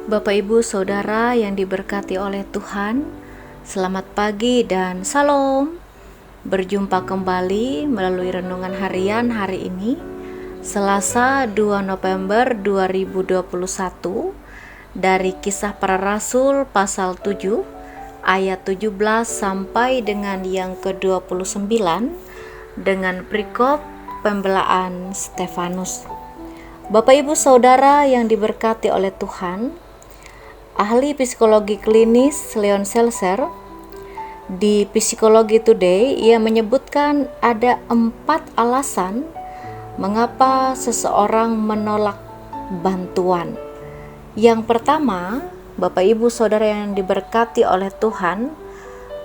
Bapak, Ibu, Saudara yang diberkati oleh Tuhan, selamat pagi dan salam. Berjumpa kembali melalui renungan harian hari ini, Selasa 2 November 2021, dari Kisah Para Rasul pasal 7 ayat 17 sampai dengan yang ke-29 dengan perikop pembelaan Stefanus. Bapak, Ibu, Saudara yang diberkati oleh Tuhan, ahli psikologi klinis Leon Seltzer di Psychology Today, ia menyebutkan ada 4 alasan mengapa seseorang menolak bantuan. Yang pertama, Bapak, Ibu, Saudara yang diberkati oleh Tuhan,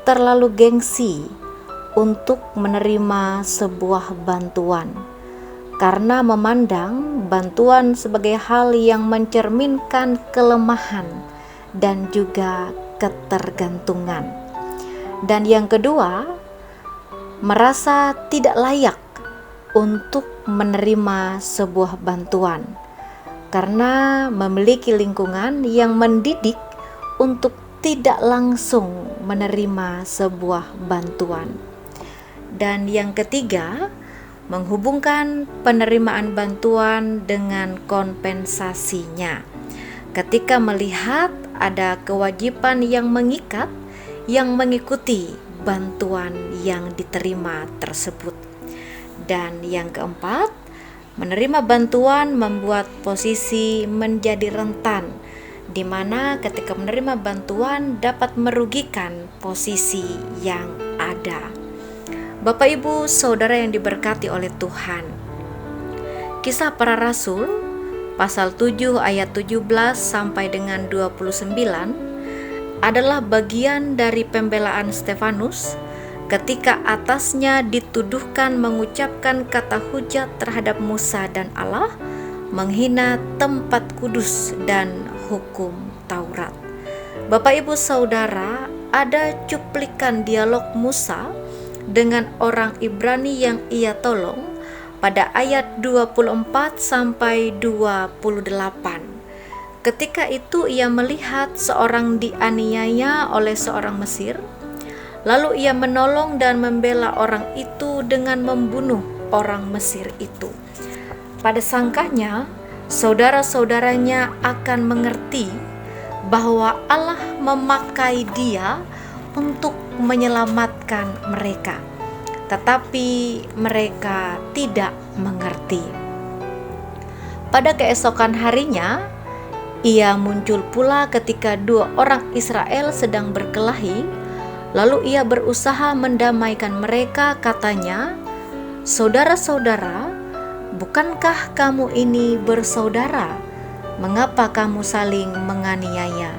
terlalu gengsi untuk menerima sebuah bantuan karena memandang bantuan sebagai hal yang mencerminkan kelemahan dan juga ketergantungan. Dan yang kedua, merasa tidak layak untuk menerima sebuah bantuan karena memiliki lingkungan yang mendidik untuk tidak langsung menerima sebuah bantuan. Dan yang ketiga, menghubungkan penerimaan bantuan dengan kompensasinya. Ketika melihat ada kewajiban yang mengikat yang mengikuti bantuan yang diterima tersebut. Dan yang keempat, menerima bantuan membuat posisi menjadi rentan, di mana ketika menerima bantuan dapat merugikan posisi yang ada. Bapak, Ibu, Saudara yang diberkati oleh Tuhan, Kisah Para Rasul pasal 7 ayat 17 sampai dengan 29 adalah bagian dari pembelaan Stefanus ketika atasnya dituduhkan mengucapkan kata hujat terhadap Musa dan Allah, menghina tempat kudus dan hukum Taurat. Bapak, Ibu, Saudara, ada cuplikan dialog Musa dengan orang Ibrani yang ia tolong pada ayat 24 sampai 28. Ketika itu ia melihat seorang dianiaya oleh seorang Mesir, lalu ia menolong dan membela orang itu dengan membunuh orang Mesir itu. Pada sangkanya, saudara-saudaranya akan mengerti bahwa Allah memakai dia untuk menyelamatkan mereka. Tetapi mereka tidak mengerti. Pada keesokan harinya, ia muncul pula ketika 2 orang Israel sedang berkelahi. Lalu ia berusaha mendamaikan mereka, katanya, "Saudara-saudara, bukankah kamu ini bersaudara? Mengapa kamu saling menganiaya?"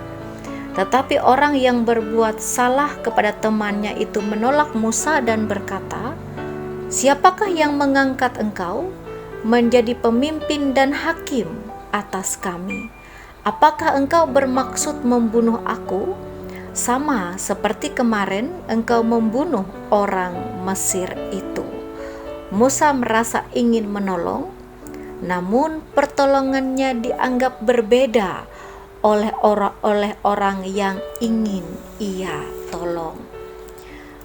Tetapi orang yang berbuat salah kepada temannya itu menolak Musa dan berkata, "Siapakah yang mengangkat engkau menjadi pemimpin dan hakim atas kami? Apakah engkau bermaksud membunuh aku? Sama seperti kemarin engkau membunuh orang Mesir itu." Musa merasa ingin menolong, namun pertolongannya dianggap berbeda oleh orang yang ingin ia tolong.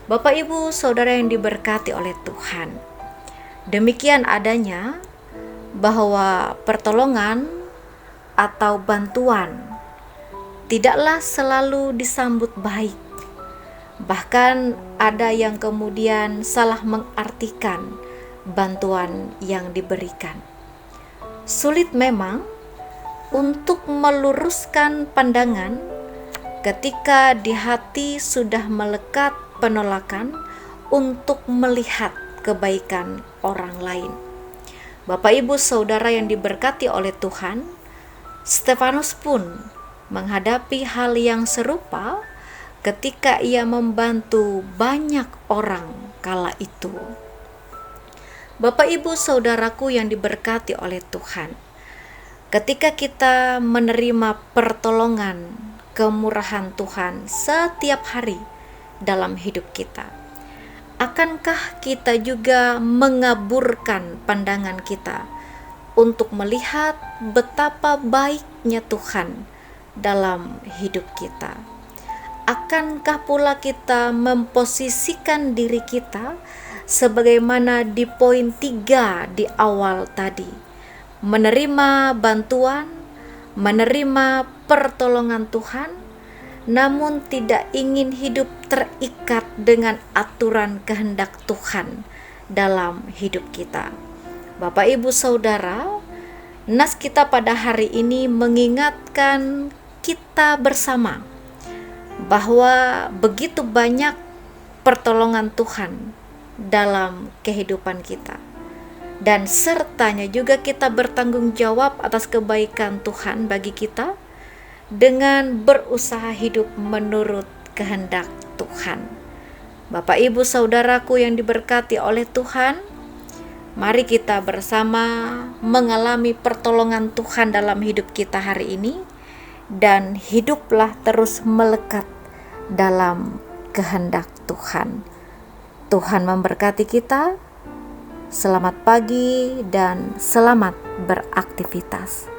Bapak, Ibu, Saudara yang diberkati oleh Tuhan, demikian adanya bahwa pertolongan atau bantuan tidaklah selalu disambut baik. Bahkan ada yang kemudian salah mengartikan bantuan yang diberikan. Sulit memang untuk meluruskan pandangan ketika di hati sudah melekat penolakan untuk melihat kebaikan orang lain. Bapak, Ibu, Saudara yang diberkati oleh Tuhan, Stefanus pun menghadapi hal yang serupa ketika ia membantu banyak orang kala itu. Bapak, Ibu, Saudaraku yang diberkati oleh Tuhan, ketika kita menerima pertolongan, kemurahan Tuhan setiap hari dalam hidup kita, akankah kita juga mengaburkan pandangan kita untuk melihat betapa baiknya Tuhan dalam hidup kita? Akankah pula kita memposisikan diri kita sebagaimana di poin 3 di awal tadi, menerima bantuan, menerima pertolongan Tuhan, namun tidak ingin hidup terikat dengan aturan kehendak Tuhan dalam hidup kita. Bapak, Ibu, Saudara, nas kita pada hari ini mengingatkan kita bersama bahwa begitu banyak pertolongan Tuhan dalam kehidupan kita, dan sertanya juga kita bertanggung jawab atas kebaikan Tuhan bagi kita dengan berusaha hidup menurut kehendak Tuhan. Bapak, Ibu, Saudaraku yang diberkati oleh Tuhan, mari kita bersama mengalami pertolongan Tuhan dalam hidup kita hari ini, dan hiduplah terus melekat dalam kehendak Tuhan. Tuhan memberkati kita. Selamat pagi dan selamat beraktivitas.